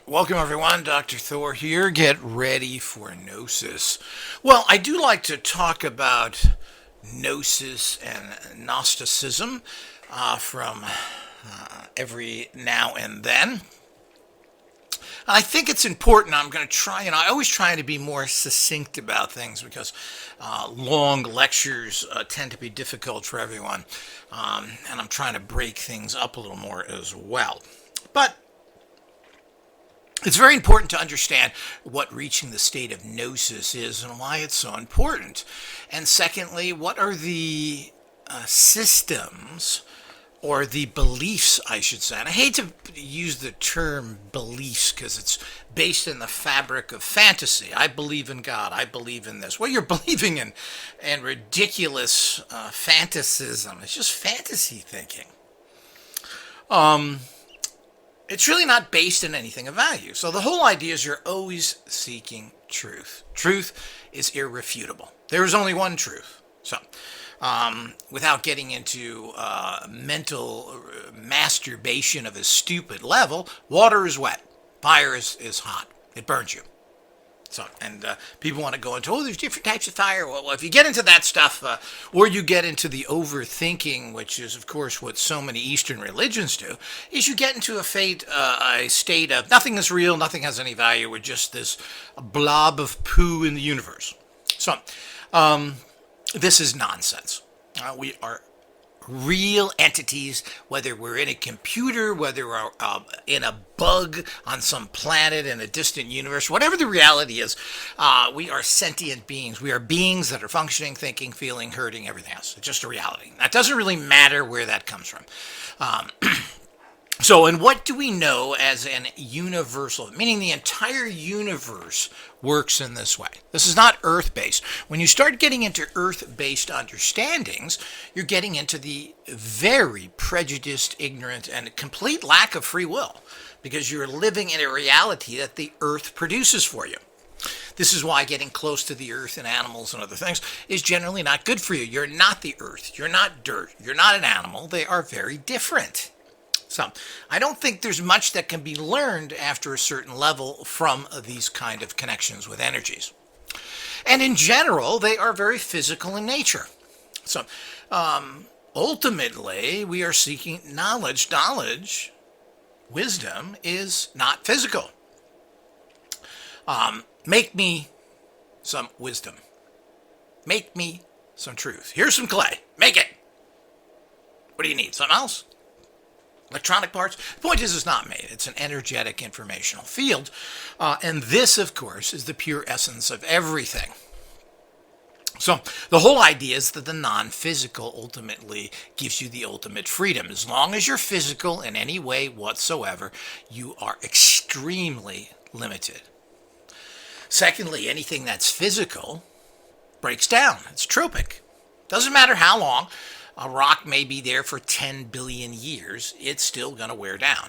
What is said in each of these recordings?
Welcome everyone, Dr. Thor here. Get ready for Gnosis. Well, I do like to talk about Gnosis and Gnosticism from every now and then. I think it's important. I'm going to try, I always try to be more succinct about things because long lectures tend to be difficult for everyone. And I'm trying to break things up a little more as well. But it's very important to understand what reaching the state of gnosis is and why it's so important. And secondly, what are the systems or the beliefs, I should say. And I hate to use the term beliefs because it's based in the fabric of fantasy. I believe in God. I believe in this. Well, you're believing in ridiculous fantasism. It's just fantasy thinking. It's really not based in anything of value. So the whole idea is you're always seeking truth. Truth is irrefutable. There is only one truth. So, without getting into mental masturbation of a stupid level, water is wet. Fire is hot. It burns you. So, and people want to go into, there's different types of fire. Well, if you get into that stuff, or you get into the overthinking, which is, of course, what so many Eastern religions do, is you get into a state of nothing is real, nothing has any value, we're just this blob of poo in the universe. So, this is nonsense. We are real entities, whether we're in a computer, whether we're in a bug on some planet in a distant universe, whatever the reality is, we are sentient beings. We are beings that are functioning, thinking, feeling, hurting, everything else. It's just a reality. That doesn't really matter where that comes from. So, and what do we know as an universal, meaning the entire universe works in this way? This is not Earth-based. When you start getting into Earth-based understandings, you're getting into the very prejudiced, ignorant, and complete lack of free will, because you're living in a reality that the Earth produces for you. This is why getting close to the Earth and animals and other things is generally not good for you. You're not the Earth. You're not dirt. You're not an animal. They are very different. So, I don't think there's much that can be learned after a certain level from these kind of connections with energies. And in general, they are very physical in nature. So, ultimately, we are seeking knowledge. Knowledge, wisdom, is not physical. Make me some wisdom. Make me some truth. Here's some clay. Make it. What do you need? Something else? Electronic parts. The point is, it's not made. It's an energetic informational field. And this, of course, is the pure essence of everything. So the whole idea is that the non-physical ultimately gives you the ultimate freedom. As long as you're physical in any way whatsoever, you are extremely limited. Secondly, anything that's physical breaks down. It's tropic. Doesn't matter how long. A rock may be there for 10 billion years, it's still going to wear down.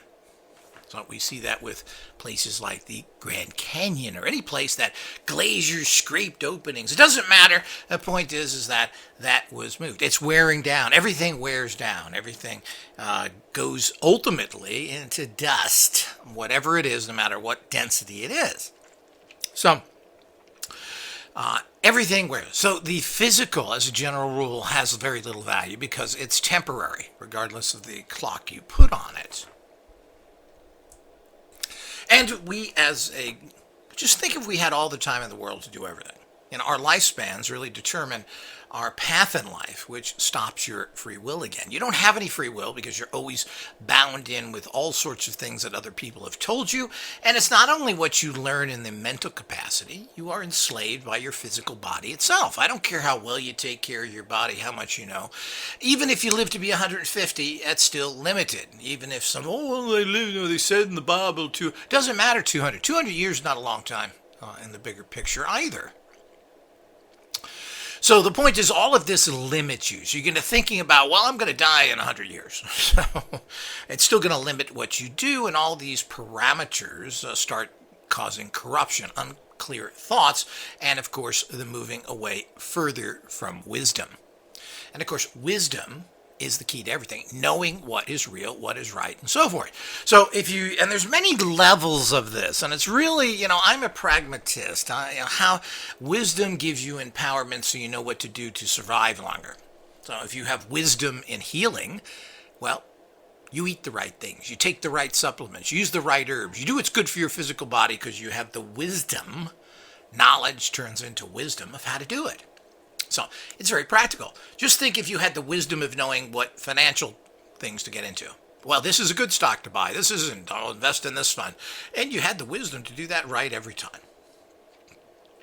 So we see that with places like the Grand Canyon or any place that glaciers scraped openings. It doesn't matter. The point is that that was moved. It's wearing down. Everything wears down. Everything goes ultimately into dust, whatever it is, no matter what density it is. So, everything wears. So the physical, as a general rule, has very little value because it's temporary, regardless of the clock you put on it. And just think if we had all the time in the world to do everything. Our lifespans really determine our path in life, which stops your free will again. You don't have any free will because you're always bound in with all sorts of things that other people have told you. And it's not only what you learn in the mental capacity, you are enslaved by your physical body itself. I don't care how well you take care of your body, how much you know. Even if you live to be 150, that's still limited. Even if they said in the Bible, doesn't matter 200. 200 years is not a long time in the bigger picture either. So the point is, all of this limits you. So you're going to thinking about, well, I'm going to die in 100 years. So it's still going to limit what you do, and all these parameters start causing corruption, unclear thoughts, and of course, the moving away further from wisdom. And of course, wisdom is the key to everything. Knowing what is real, what is right, and so forth. So and there's many levels of this, and it's really, I'm a pragmatist. How wisdom gives you empowerment so you know what to do to survive longer. So if you have wisdom in healing, well, you eat the right things, you take the right supplements, you use the right herbs, you do what's good for your physical body because you have the wisdom. Knowledge turns into wisdom of how to do it. So it's very practical. Just think if you had the wisdom of knowing what financial things to get into. Well, this is a good stock to buy. This isn't. I'll invest in this fund. And you had the wisdom to do that right every time.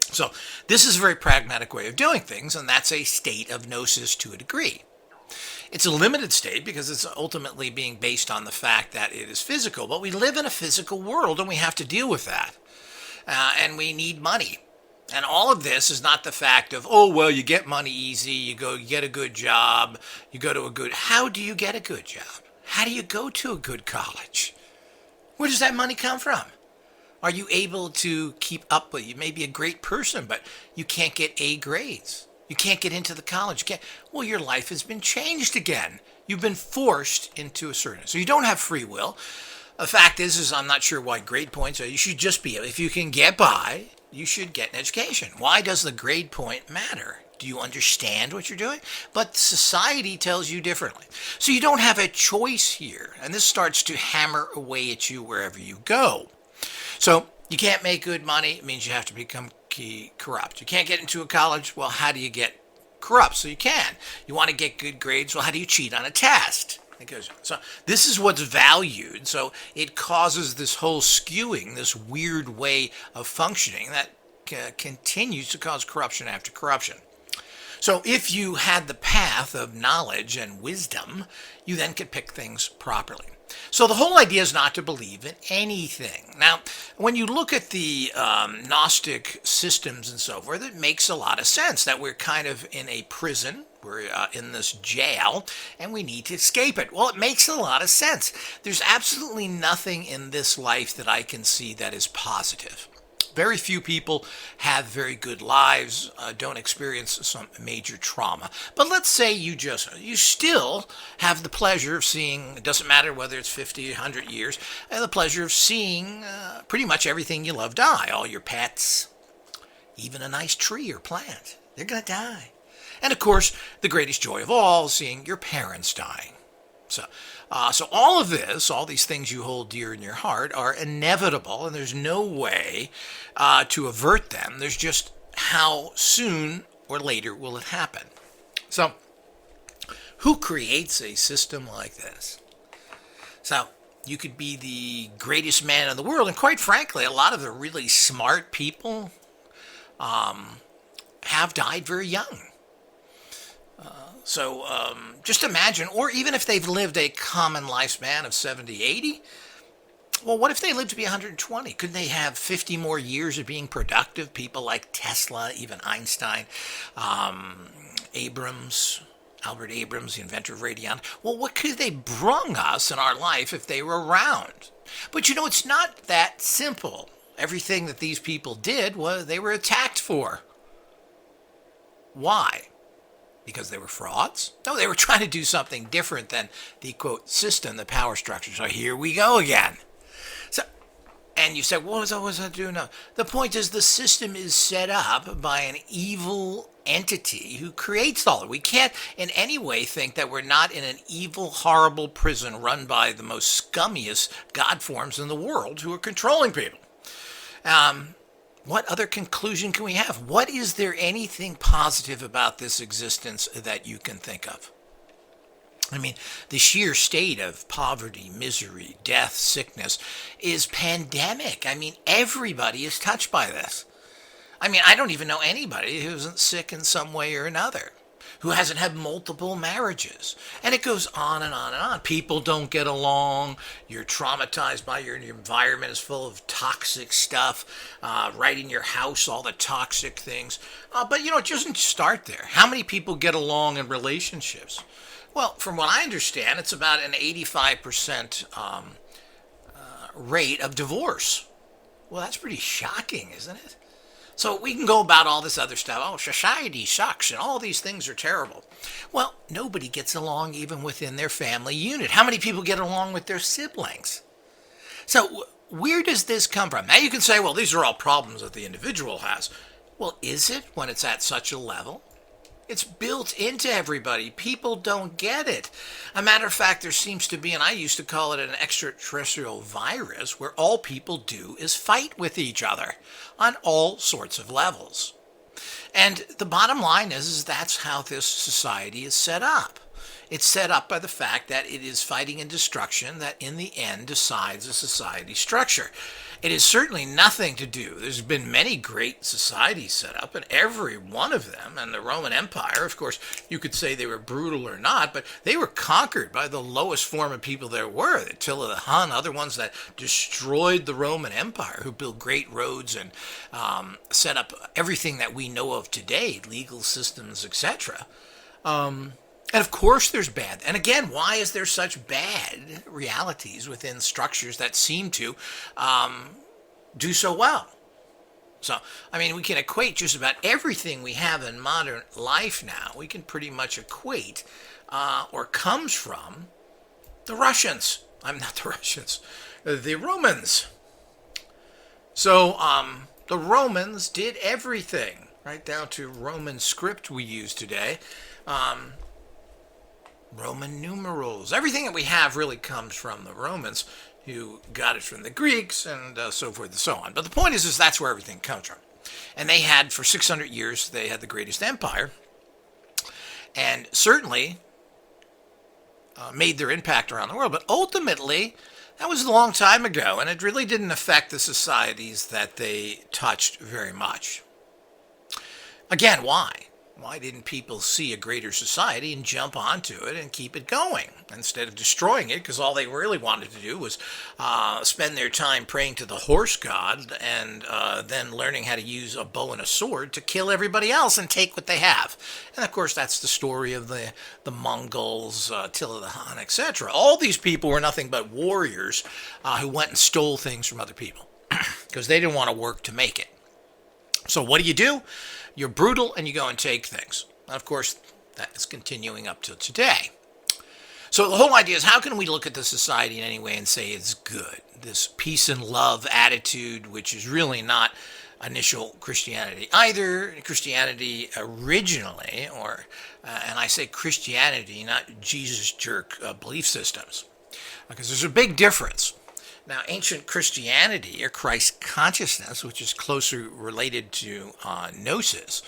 So this is a very pragmatic way of doing things, and that's a state of gnosis to a degree. It's a limited state because it's ultimately being based on the fact that it is physical, but we live in a physical world and we have to deal with that. And we need money. And all of this is not the fact of, oh, well, you get money easy, you get a good job, you go to a good... How do you get a good job? How do you go to a good college? Where does that money come from? Are you able to keep up with... You may be a great person, but you can't get A grades. You can't get into the college. Well, your life has been changed again. You've been forced into a certain... So you don't have free will. The fact is I'm not sure why grade points are... You should just be... If you can get by... You should get an education. Why does the grade point matter? Do you understand what you're doing? But society tells you differently. So you don't have a choice here. And this starts to hammer away at you wherever you go. So you can't make good money. It means you have to become corrupt. You can't get into a college. Well, how do you get corrupt? So you can. You want to get good grades. Well, how do you cheat on a test? It goes on. So this is what's valued. So it causes this whole skewing, this weird way of functioning that continues to cause corruption after corruption. So if you had the path of knowledge and wisdom, you then could pick things properly. So the whole idea is not to believe in anything. Now, when you look at the Gnostic systems and so forth, it makes a lot of sense that we're kind of in a prison. We're in this jail, and we need to escape it. Well, it makes a lot of sense. There's absolutely nothing in this life that I can see that is positive. Very few people have very good lives, don't experience some major trauma. But let's say you still have the pleasure of seeing, it doesn't matter whether it's 50, 100 years, the pleasure of seeing pretty much everything you love die. All your pets, even a nice tree or plant, they're going to die. And of course, the greatest joy of all is seeing your parents dying. So all of this, all these things you hold dear in your heart are inevitable, and there's no way to avert them. There's just how soon or later will it happen. So who creates a system like this? So you could be the greatest man in the world, and quite frankly, a lot of the really smart people have died very young. So just imagine, or even if they've lived a common lifespan of 70, 80, well, what if they lived to be 120? Couldn't they have 50 more years of being productive? People like Tesla, even Einstein, Albert Abrams, the inventor of radion. Well, what could they bring us in our life if they were around? But it's not that simple. Everything that these people did was they were attacked for. Why? Because they were frauds? No, they were trying to do something different than the, quote, system, the power structure. So here we go again. And you say, what was that doing? No. The point is the system is set up by an evil entity who creates all of it. We can't in any way think that we're not in an evil, horrible prison run by the most scummiest god forms in the world who are controlling people. What other conclusion can we have? What is there anything positive about this existence that you can think of? I mean, the sheer state of poverty, misery, death, sickness is pandemic. I mean, everybody is touched by this. I mean, I don't even know anybody who isn't sick in some way or another, who hasn't had multiple marriages. And it goes on and on and on. People don't get along. You're traumatized by your environment is full of toxic stuff. Right in your house, all the toxic things. But, it doesn't start there. How many people get along in relationships? Well, from what I understand, it's about an 85% rate of divorce. Well, that's pretty shocking, isn't it? So we can go about all this other stuff. Oh, society sucks and all these things are terrible. Well, nobody gets along even within their family unit. How many people get along with their siblings? So where does this come from? Now you can say, well, these are all problems that the individual has. Well, is it when it's at such a level? It's built into everybody. People don't get it. A matter of fact, there seems to be, and I used to call it an extraterrestrial virus, where all people do is fight with each other on all sorts of levels. And the bottom line is that's how this society is set up. It's set up by the fact that it is fighting and destruction that in the end decides a society structure. It is certainly nothing to do. There's been many great societies set up, and every one of them, and the Roman Empire, of course, you could say they were brutal or not, but they were conquered by the lowest form of people there were. Attila the Hun, other ones that destroyed the Roman Empire, who built great roads and set up everything that we know of today, legal systems, etc. And of course there's bad. And again, why is there such bad realities within structures that seem to do so well? So, I mean, we can equate just about everything we have in modern life now. We can pretty much equate or comes from the Russians. I'm not the Russians. The Romans. So, the Romans did everything, right down to Roman script we use today. Roman numerals. Everything that we have really comes from the Romans, who got it from the Greeks and so forth and so on. But the point is that's where everything comes from. And they had, for 600 years, they had the greatest empire. And certainly made their impact around the world. But ultimately, that was a long time ago, and it really didn't affect the societies that they touched very much. Again, why? Why didn't people see a greater society and jump onto it and keep it going instead of destroying it? Because all they really wanted to do was spend their time praying to the horse god and then learning how to use a bow and a sword to kill everybody else and take what they have. And of course, that's the story of the Mongols, Attila the Hun, etc. All these people were nothing but warriors who went and stole things from other people because they didn't want to work to make it. So what do? You're brutal and you go and take things. And of course, that is continuing up till today. So the whole idea is, how can we look at the society in any way and say it's good? This peace and love attitude, which is really not initial Christianity either. Christianity originally, and I say Christianity, not Jesus jerk belief systems, because there's a big difference. Now, ancient Christianity, or Christ consciousness, which is closer related to Gnosis,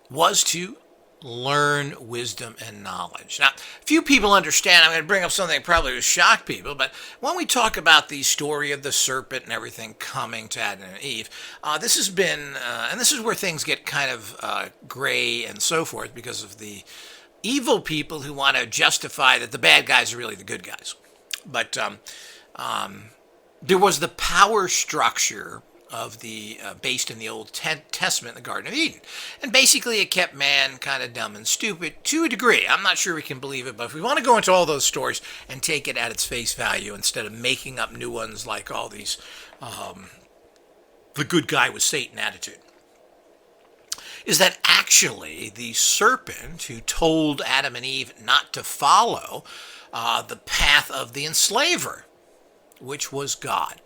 was to learn wisdom and knowledge. Now, few people understand. I'm going to bring up something that probably will shock people, but when we talk about the story of the serpent and everything coming to Adam and Eve, this has been, and this is where things get kind of gray and so forth, because of the evil people who want to justify that the bad guys are really the good guys. But there was the power structure of the based in the Old Testament, the Garden of Eden, and basically it kept man kind of dumb and stupid to a degree. I'm not sure we can believe it, but if we want to go into all those stories and take it at its face value instead of making up new ones like all these, the good guy was Satan attitude, is that actually the serpent who told Adam and Eve not to follow the path of the enslaver, which was God.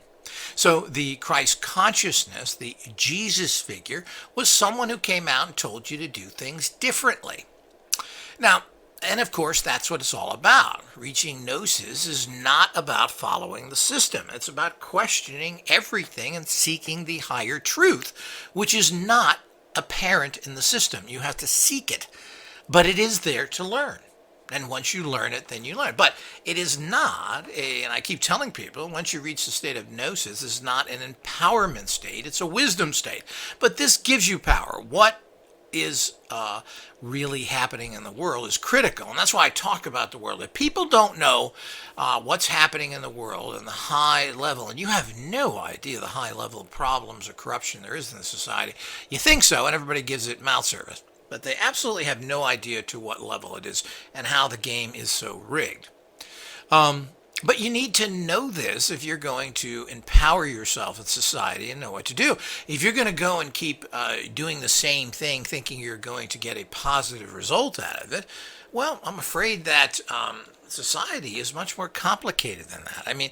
So the Christ consciousness, the Jesus figure, was someone who came out and told you to do things differently. Now, and of course, that's what it's all about. Reaching Gnosis is not about following the system. It's about questioning everything and seeking the higher truth, which is not apparent in the system. You have to seek it, but it is there to learn. And once you learn it, then you learn. But it is not and I keep telling people, once you reach the state of Gnosis, it's not an empowerment state, it's a wisdom state. But this gives you power. What is really happening in the world is critical. And that's why I talk about the world. If people don't know what's happening in the world and the high level, and you have no idea the high level of problems or corruption there is in the society, you think so, and everybody gives it mouth service. But they absolutely have no idea to what level it is and how the game is so rigged. But you need to know this if you're going to empower yourself in society and know what to do. If you're going to go and keep doing the same thing, thinking you're going to get a positive result out of it, well, I'm afraid that society is much more complicated than that. I mean,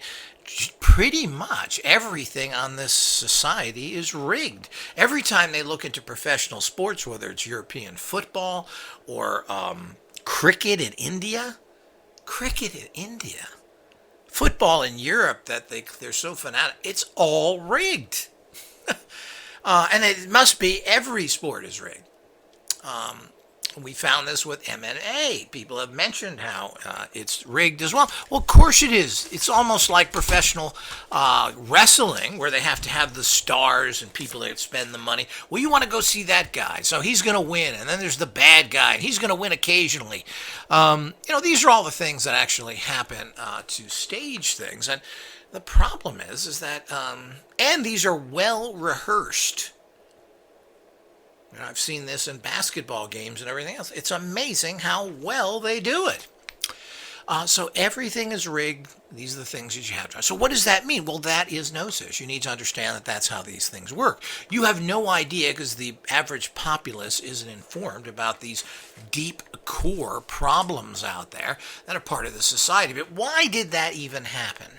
pretty much everything on this society is rigged. Every time they look into professional sports, whether it's European football or cricket in India, football in Europe that they're so fanatic, it's all rigged. And it must be every sport is rigged. We found this with MMA. People have mentioned how it's rigged as well. Well, of course it is. It's almost like professional wrestling where they have to have the stars and people that spend the money. Well, you want to go see that guy, so he's going to win. And then there's the bad guy, and he's going to win occasionally. These are all the things that actually happen to stage things. And the problem is that, and these are well rehearsed. I've seen this in basketball games and everything else. It's amazing how well they do it. So everything is rigged. These are the things that you have to. So what does that mean? Well, that is Gnosis. You need to understand that that's how these things work. You have no idea because the average populace isn't informed about these deep core problems out there that are part of the society. But why did that even happen?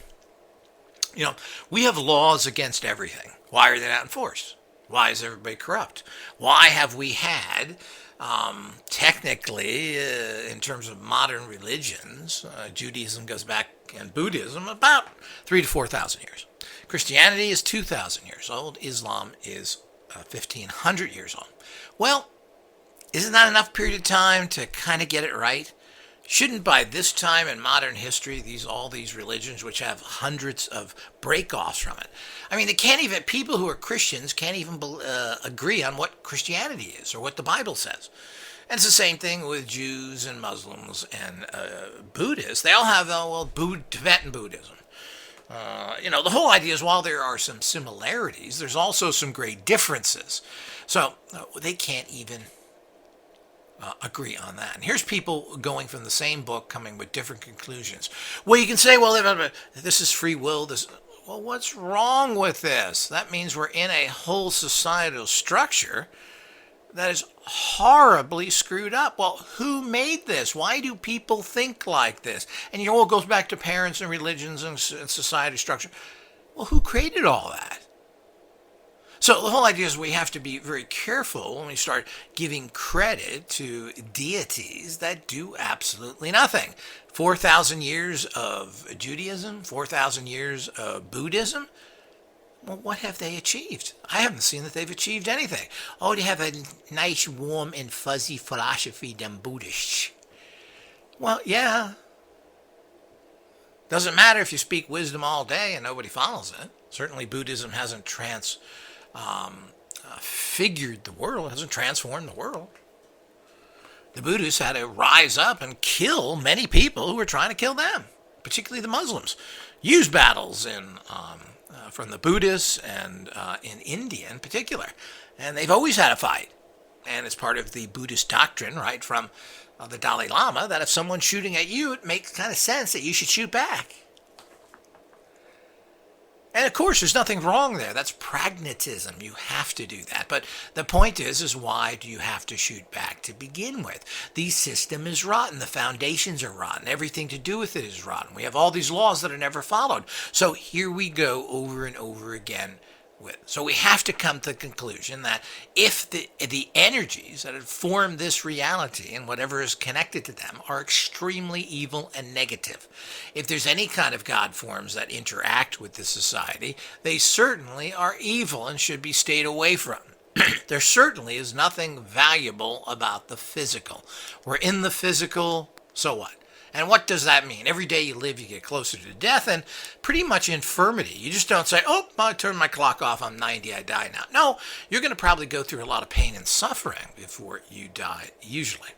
We have laws against everything. Why are they not enforced? Why is everybody corrupt? Why have we had, technically, in terms of modern religions, Judaism goes back and Buddhism about 3,000 to 4,000 years. Christianity is 2,000 years old. Islam is 1,500 years old. Well, isn't that enough period of time to kind of get it right? Shouldn't by this time in modern history, all these religions, which have hundreds of break-offs from it, I mean, people who are Christians can't even agree on what Christianity is or what the Bible says. And it's the same thing with Jews and Muslims and Buddhists. They all have, Tibetan Buddhism. The whole idea is while there are some similarities, there's also some great differences. So they can't even agree on that. And here's people going from the same book coming with different conclusions. Well, you can say, well, this is free will. Well, what's wrong with this? That means we're in a whole societal structure that is horribly screwed up. Well, who made this? Why do people think like this? And it all goes back to parents and religions and society structure. Well, who created all that? So the whole idea is we have to be very careful when we start giving credit to deities that do absolutely nothing. 4,000 years of Judaism, 4,000 years of Buddhism. Well, what have they achieved? I haven't seen that they've achieved anything. Oh, they have a nice, warm, and fuzzy philosophy, them Buddhists. Well, yeah. Doesn't matter if you speak wisdom all day and nobody follows it. Certainly Buddhism hasn't figured the world, hasn't transformed the world. The Buddhists had to rise up and kill many people who were trying to kill them, particularly the Muslims. Use battles from the Buddhists and in India in particular. And they've always had a fight. And it's part of the Buddhist doctrine, right, from the Dalai Lama, that if someone's shooting at you, it makes kind of sense that you should shoot back. And of course, there's nothing wrong there. That's pragmatism. You have to do that. But the point is why do you have to shoot back to begin with? The system is rotten. The foundations are rotten. Everything to do with it is rotten. We have all these laws that are never followed. So here we go over and over again. So we have to come to the conclusion that if the energies that have formed this reality and whatever is connected to them are extremely evil and negative, if there's any kind of God forms that interact with this society, they certainly are evil and should be stayed away from. There certainly is nothing valuable about the physical. We're in the physical, so what? And what does that mean? Every day you live, you get closer to death and pretty much infirmity. You just don't say, oh, I turned my clock off, I'm 90, I die now. No, you're going to probably go through a lot of pain and suffering before you die, usually.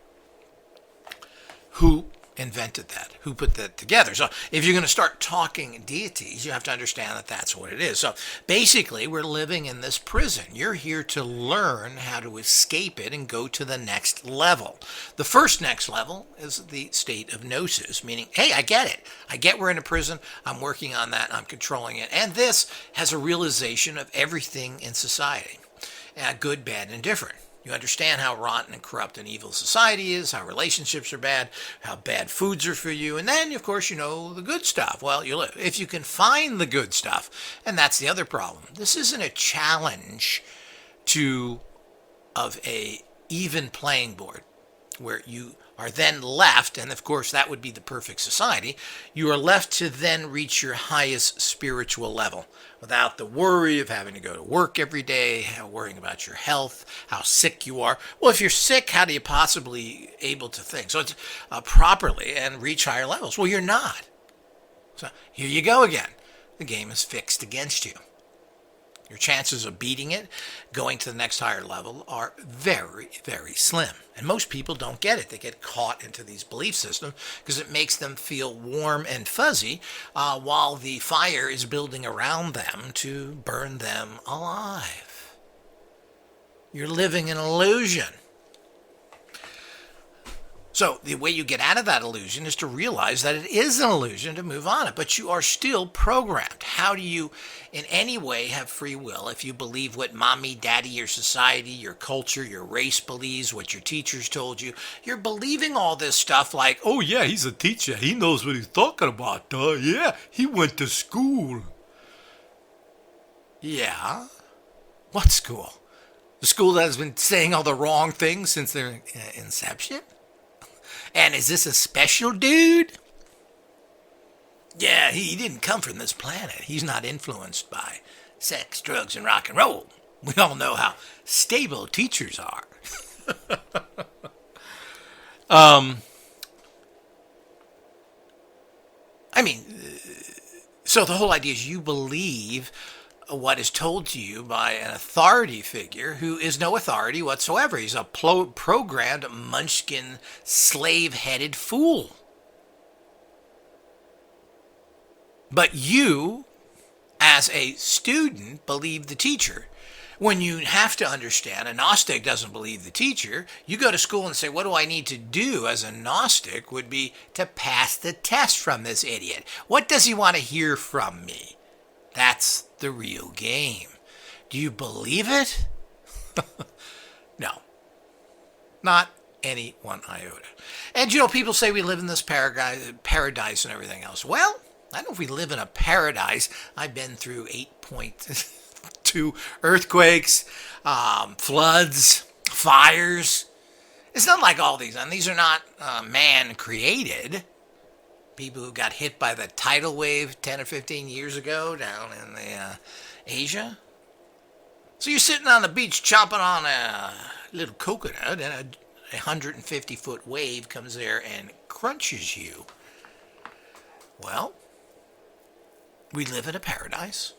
Who invented that? Who put that together? So if you're going to start talking deities, you have to understand that that's what it is. So basically, we're living in this prison. You're here to learn how to escape it and go to the next level. The first next level is the state of Gnosis, meaning, hey, I get it. I get we're in a prison. I'm working on that. I'm controlling it. And this has a realization of everything in society, good, bad, and different. You understand how rotten and corrupt and evil society is, how relationships are bad, how bad foods are for you, and then, of course, you know the good stuff. Well, you live. If you can find the good stuff, and that's the other problem. This isn't a challenge of a even playing board where you are then left, and of course that would be the perfect society, you are left to then reach your highest spiritual level without the worry of having to go to work every day, worrying about your health, how sick you are. Well, if you're sick, how do you possibly able to think? So it's properly and reach higher levels. Well, you're not. So here you go again. The game is fixed against you. Your chances of beating it, going to the next higher level, are very, very slim. And most people don't get it. They get caught into these belief systems because it makes them feel warm and fuzzy while the fire is building around them to burn them alive. You're living an illusion. So the way you get out of that illusion is to realize that it is an illusion, to move on it, but you are still programmed. How do you in any way have free will if you believe what mommy, daddy, your society, your culture, your race believes, what your teachers told you? You're believing all this stuff like, oh yeah, he's a teacher. He knows what he's talking about. Yeah, he went to school. Yeah? What school? The school that has been saying all the wrong things since their inception? And is this a special dude? Yeah, he didn't come from this planet. He's not influenced by sex, drugs, and rock and roll. We all know how stable teachers are. So the whole idea is you believe what is told to you by an authority figure who is no authority whatsoever. He's a programmed, munchkin, slave-headed fool. But you, as a student, believe the teacher. When you have to understand, a Gnostic doesn't believe the teacher. You go to school and say, what do I need to do as a Gnostic would be to pass the test from this idiot. What does he want to hear from me? That's the real game. Do you believe it? No. Not any one iota. And people say we live in this paradise and everything else. Well, I don't know if we live in a paradise. I've been through 8.2 earthquakes, floods, fires. It's not like all these, and these are not man-created. People who got hit by the tidal wave 10 or 15 years ago down in Asia. So you're sitting on the beach chomping on a little coconut, and a 150-foot wave comes there and crunches you. Well, we live in a paradise.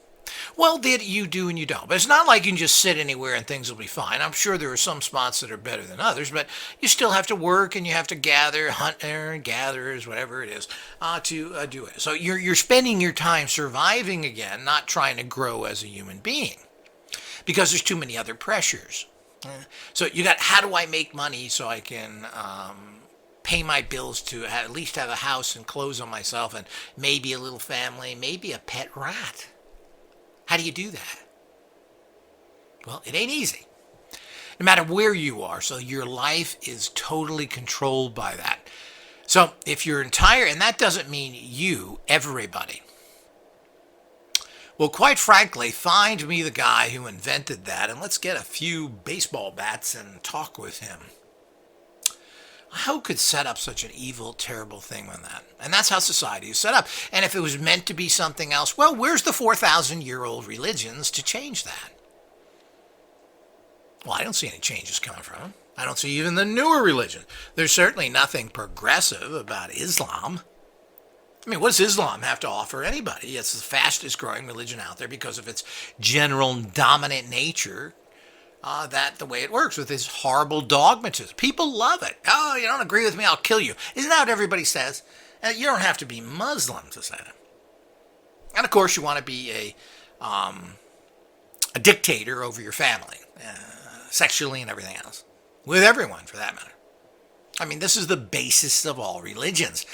Well, that you do and you don't. But it's not like you can just sit anywhere and things will be fine. I'm sure there are some spots that are better than others, but you still have to work and you have to gather, gatherers, whatever it is, to do it. So you're spending your time surviving again, not trying to grow as a human being, because there's too many other pressures. So you got, how do I make money so I can pay my bills, to at least have a house and clothes on myself and maybe a little family, maybe a pet rat? How do you do that? Well, it ain't easy. No matter where you are, so your life is totally controlled by that. So if you're entire, and that doesn't mean you, everybody. Well, quite frankly, find me the guy who invented that, and let's get a few baseball bats and talk with him. Who could set up such an evil, terrible thing with that? And that's how society is set up. And if it was meant to be something else, well, where's the 4,000-year-old religions to change that? Well, I don't see any changes coming from them. I don't see even the newer religion. There's certainly nothing progressive about Islam. I mean, what does Islam have to offer anybody? It's the fastest growing religion out there because of its general dominant nature, that the way it works with this horrible dogmatism. People love it. Oh, you don't agree with me, I'll kill you. Isn't that what everybody says? You don't have to be Muslim to say that. And of course, you want to be a dictator over your family, sexually and everything else, with everyone for that matter. I mean, this is the basis of all religions.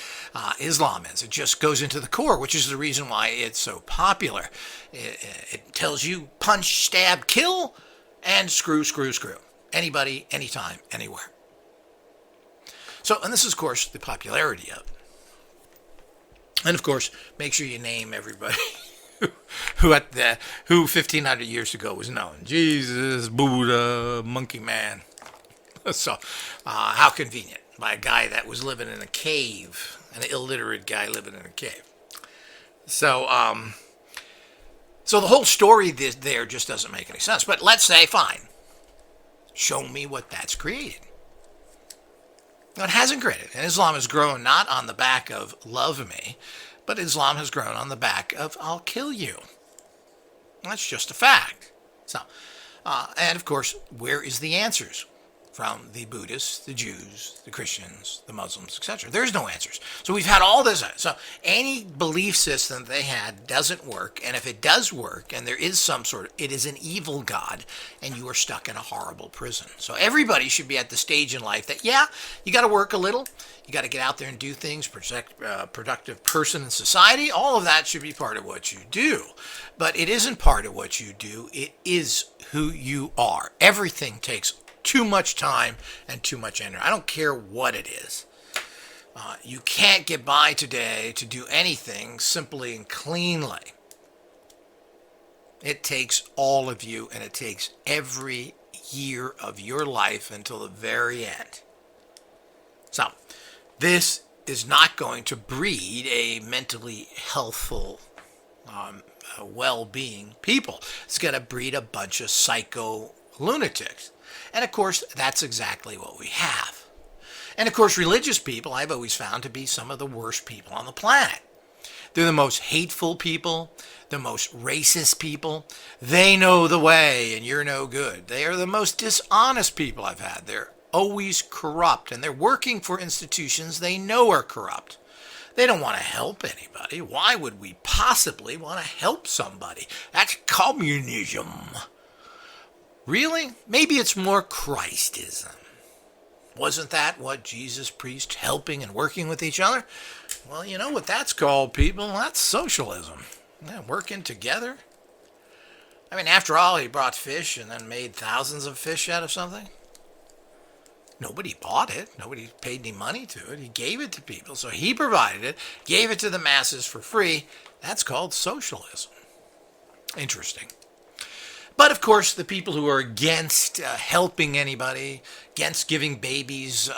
Islam is. It just goes into the core, which is the reason why it's so popular. It tells you punch, stab, kill, and screw. Anybody, anytime, anywhere. So, and this is, of course, the popularity of it. And, of course, make sure you name everybody who 1,500 years ago was known. Jesus, Buddha, Monkey Man. So, how convenient. By a guy that was living in a cave. An illiterate guy living in a cave. So, so the whole story there just doesn't make any sense. But let's say, fine. Show me what that's created. No, it hasn't created. And Islam has grown not on the back of love me, but Islam has grown on the back of I'll kill you. That's just a fact. So, and of course, where is the answers? From the Buddhists, the Jews, the Christians, the Muslims, etc. There's no answers. So we've had all this. So any belief system they had doesn't work. And if it does work, and there is some sort of, it is an evil God, and you are stuck in a horrible prison. So everybody should be at the stage in life that, yeah, you got to work a little. You got to get out there and do things, productive person in society. All of that should be part of what you do. But it isn't part of what you do. It is who you are. Everything takes too much time and too much energy. I don't care what it is. You can't get by today to do anything simply and cleanly. It takes all of you, and it takes every year of your life until the very end. So, this is not going to breed a mentally healthful, well-being people. It's going to breed a bunch of psycho lunatics. And of course, that's exactly what we have. And of course, religious people I've always found to be some of the worst people on the planet. They're the most hateful people, the most racist people. They know the way and you're no good. They are the most dishonest people I've had. They're always corrupt, and they're working for institutions they know are corrupt. They don't want to help anybody. Why would we possibly want to help somebody? That's communism. Really? Maybe it's more Christism. Wasn't that what Jesus preached, helping and working with each other? Well, you know what that's called, people? That's socialism. Yeah, working together. I mean, after all, he brought fish and then made thousands of fish out of something. Nobody bought it. Nobody paid any money to it. He gave it to people. So he provided it, gave it to the masses for free. That's called socialism. Interesting. But of course, the people who are against helping anybody, against giving babies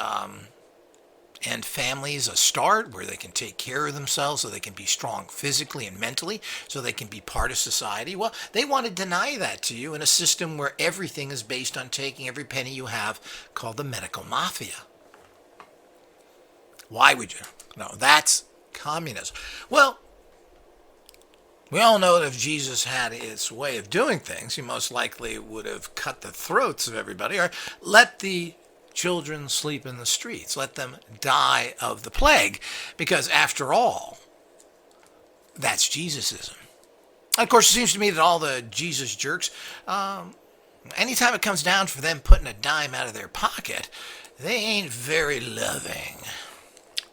and families a start where they can take care of themselves so they can be strong physically and mentally, so they can be part of society, well, they want to deny that to you in a system where everything is based on taking every penny you have, called the medical mafia. Why would you? No, that's communism. Well, we all know that if Jesus had his way of doing things, he most likely would have cut the throats of everybody, or let the children sleep in the streets, let them die of the plague, because after all, that's Jesusism. Of course, it seems to me that all the Jesus jerks, anytime it comes down for them putting a dime out of their pocket, they ain't very loving.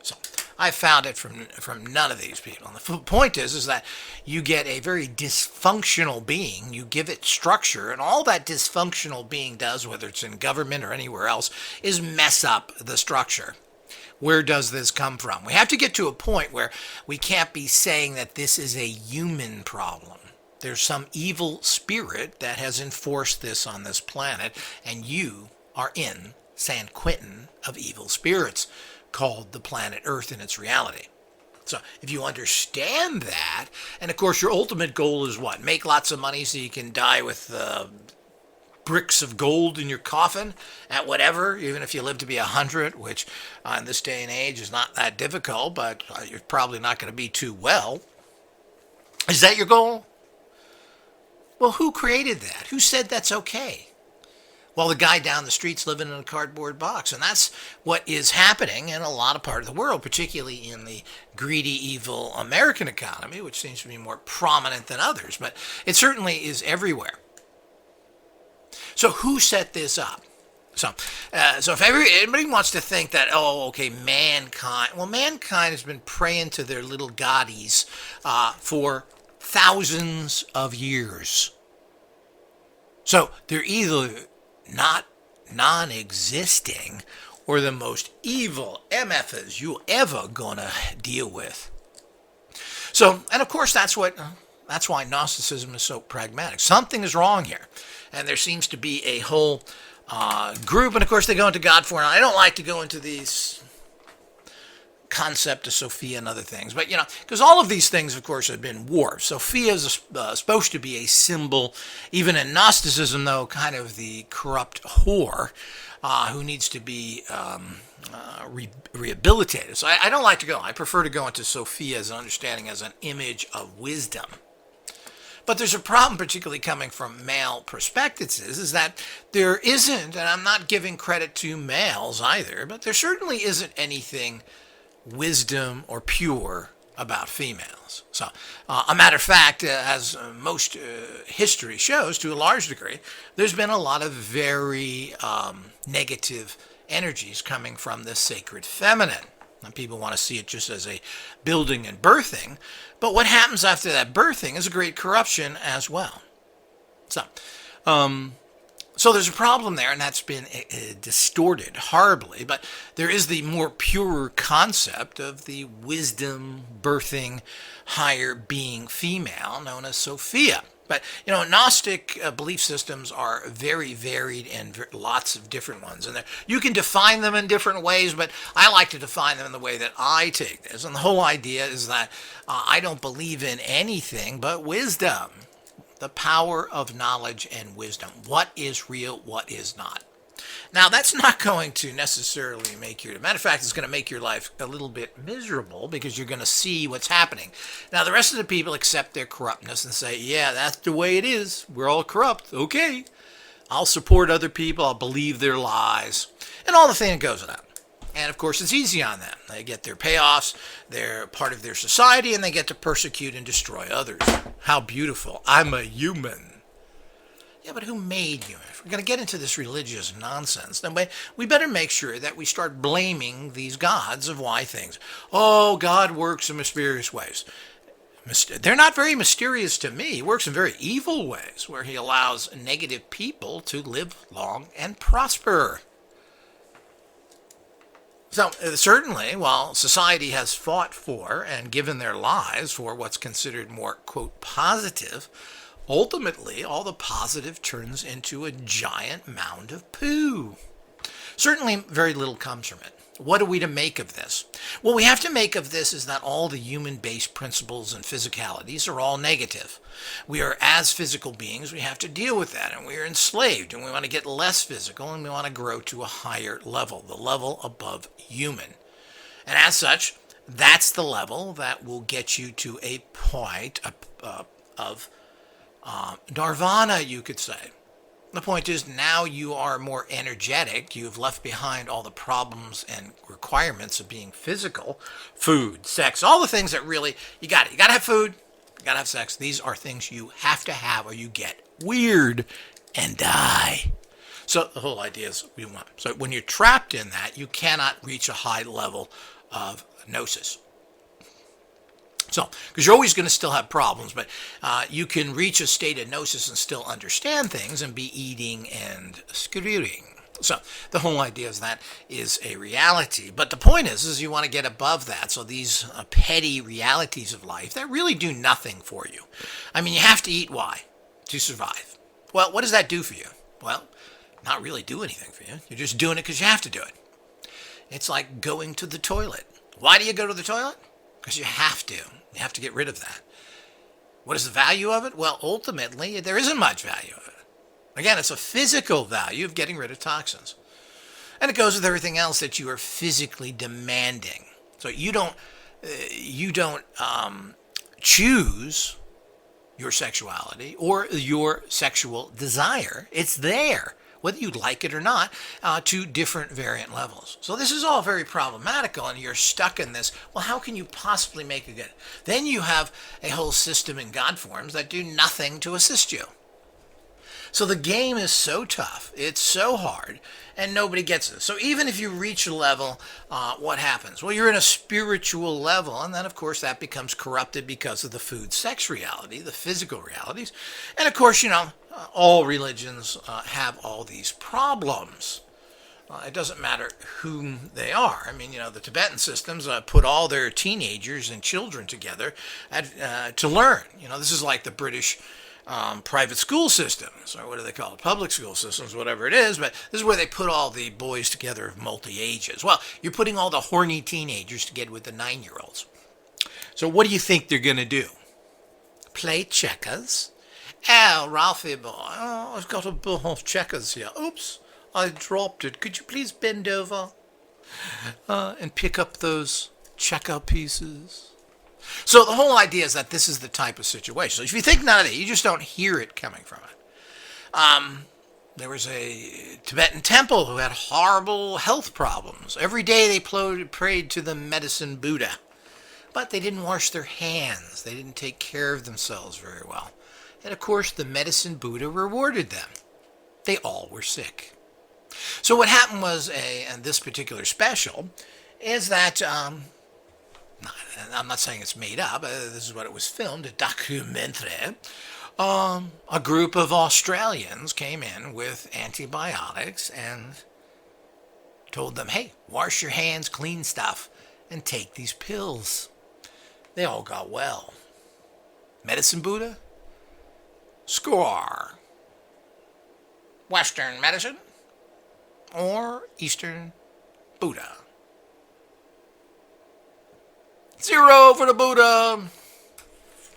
So I found it from none of these people. And the point is that you get a very dysfunctional being, you give it structure, and all that dysfunctional being does, whether it's in government or anywhere else, is mess up the structure. Where does this come from? We have to get to a point where we can't be saying that this is a human problem. There's some evil spirit that has enforced this on this planet, and you are in San Quentin of evil spirits, called the planet Earth in its reality. So if you understand that, and of course your ultimate goal is what? Make lots of money so you can die with bricks of gold in your coffin at whatever, even if you live to be 100, which in this day and age is not that difficult, but you're probably not going to be too well. Is that your goal? Well, who created that? Who said that's okay? while the guy down the street's living in a cardboard box. And that's what is happening in a lot of part of the world, particularly in the greedy, evil American economy, which seems to be more prominent than others, but it certainly is everywhere. So who set this up? So if anybody wants to think that, oh, okay, mankind, well, mankind has been praying to their little goddies for thousands of years. So they're either not non-existing or the most evil MFers you ever gonna deal with. So, and of course that's why Gnosticism is so pragmatic. Something is wrong here. And there seems to be a whole group, and of course they go into God for, and I don't like to go into these concept of Sophia and other things, but because all of these things, of course, have been warped. Sophia is supposed to be a symbol, even in Gnosticism, though, kind of the corrupt whore who needs to be rehabilitated. So I don't like to go. I prefer to go into Sophia as an understanding, as an image of wisdom. But there's a problem, particularly coming from male perspectives, is that there isn't, and I'm not giving credit to males either, but there certainly isn't anything wisdom or pure about females. So, a matter of fact, as most history shows, to a large degree, there's been a lot of very negative energies coming from the sacred feminine. And people want to see it just as a building and birthing, but what happens after that birthing is a great corruption as well. So there's a problem there, and that's been distorted horribly, but there is the more pure concept of the wisdom birthing higher being female known as Sophia. But, Gnostic belief systems are very varied and lots of different ones. And you can define them in different ways, but I like to define them in the way that I take this. And the whole idea is that I don't believe in anything but wisdom. The power of knowledge and wisdom. What is real, what is not. Now, that's not going to necessarily make your... Matter of fact, it's going to make your life a little bit miserable because you're going to see what's happening. Now, the rest of the people accept their corruptness and say, yeah, that's the way it is. We're all corrupt. Okay. I'll support other people. I'll believe their lies. And all the thing that goes with that. And, of course, it's easy on them. They get their payoffs. They're part of their society, and they get to persecute and destroy others. How beautiful. I'm a human. Yeah, but who made you? If we're going to get into this religious nonsense, then we better make sure that we start blaming these gods of why things. Oh, God works in mysterious ways. They're not very mysterious to me. He works in very evil ways, where he allows negative people to live long and prosper. So, certainly, while society has fought for and given their lives for what's considered more, quote, positive, ultimately, all the positive turns into a giant mound of poo. Certainly, very little comes from it. What are we to make of this? What we have to make of this is that all the human-based principles and physicalities are all negative. We are, as physical beings, we have to deal with that, and we are enslaved, and we want to get less physical, and we want to grow to a higher level, the level above human. And as such, that's the level that will get you to a point of nirvana, you could say. The point is, now you are more energetic. You've left behind all the problems and requirements of being physical. Food, sex, all the things that really, you got it. You got to have food. You got to have sex. These are things you have to have or you get weird and die. So the whole idea is we want. So when you're trapped in that, you cannot reach a high level of gnosis. So, because you're always going to still have problems, but you can reach a state of gnosis and still understand things and be eating and screwing. So, the whole idea is that is a reality. But the point is you want to get above that. So, these petty realities of life that really do nothing for you. I mean, you have to eat. Why? To survive. Well, what does that do for you? Well, not really do anything for you. You're just doing it because you have to do it. It's like going to the toilet. Why do you go to the toilet? Because you have to. You have to get rid of that. What is the value of it? Well, ultimately, there isn't much value of it. Again, it's a physical value of getting rid of toxins. And it goes with everything else that you are physically demanding. So you don't choose your sexuality or your sexual desire. It's there. whether you like it or not, to different variant levels. So this is all very problematical, and you're stuck in this. Well, how can you possibly make it good? Then you have a whole system in God forms that do nothing to assist you. So the game is so tough, it's so hard, and nobody gets it. So even if you reach a level, what happens? Well, you're in a spiritual level, and then of course that becomes corrupted because of the food, sex reality, the physical realities. And of course, all religions have all these problems. It doesn't matter whom they are. I mean, the Tibetan systems put all their teenagers and children together to learn. This is like the British private school systems, or what do they call it? Public school systems, whatever it is. But this is where they put all the boys together of multi-ages. Well, you're putting all the horny teenagers together with the 9-year-olds. So what do you think they're going to do? Play checkers? Oh, Ralphie boy, I've got a ball of checkers here. Oops, I dropped it. Could you please bend over and pick up those checker pieces? So the whole idea is that this is the type of situation. So if you think none of that, you just don't hear it coming from it. There was a Tibetan temple who had horrible health problems. Every day they prayed to the medicine Buddha. But they didn't wash their hands. They didn't take care of themselves very well. And of course, the medicine Buddha rewarded them. They all were sick. So what happened was, in this particular special, is that... I'm not saying it's made up. This is what it was filmed, a documentary. A group of Australians came in with antibiotics and told them, hey, wash your hands, clean stuff, and take these pills. They all got well. Medicine Buddha? Score. Western medicine or Eastern Buddha? 0 for the Buddha,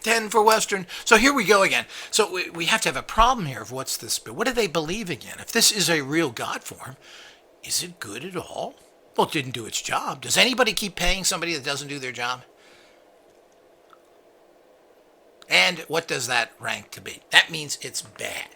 10 for Western. So here we go again. So we have to have a problem here of what's this, but what do they believe again? If this is a real God form, is it good at all? Well, it didn't do its job. Does anybody keep paying somebody that doesn't do their job? And what does that rank to be? That means it's bad.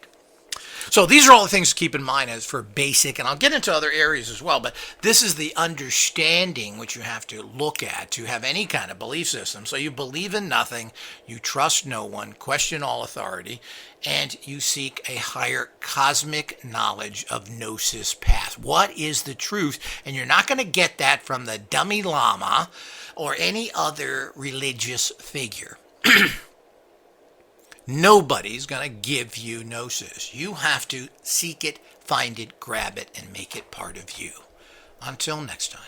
So these are all the things to keep in mind as for basic, and I'll get into other areas as well, but this is the understanding which you have to look at to have any kind of belief system. So you believe in nothing, you trust no one, question all authority, and you seek a higher cosmic knowledge of Gnosis path. What is the truth? And you're not going to get that from the dummy Lama or any other religious figure. Nobody's going to give you Gnosis. You have to seek it, find it, grab it, and make it part of you. Until next time.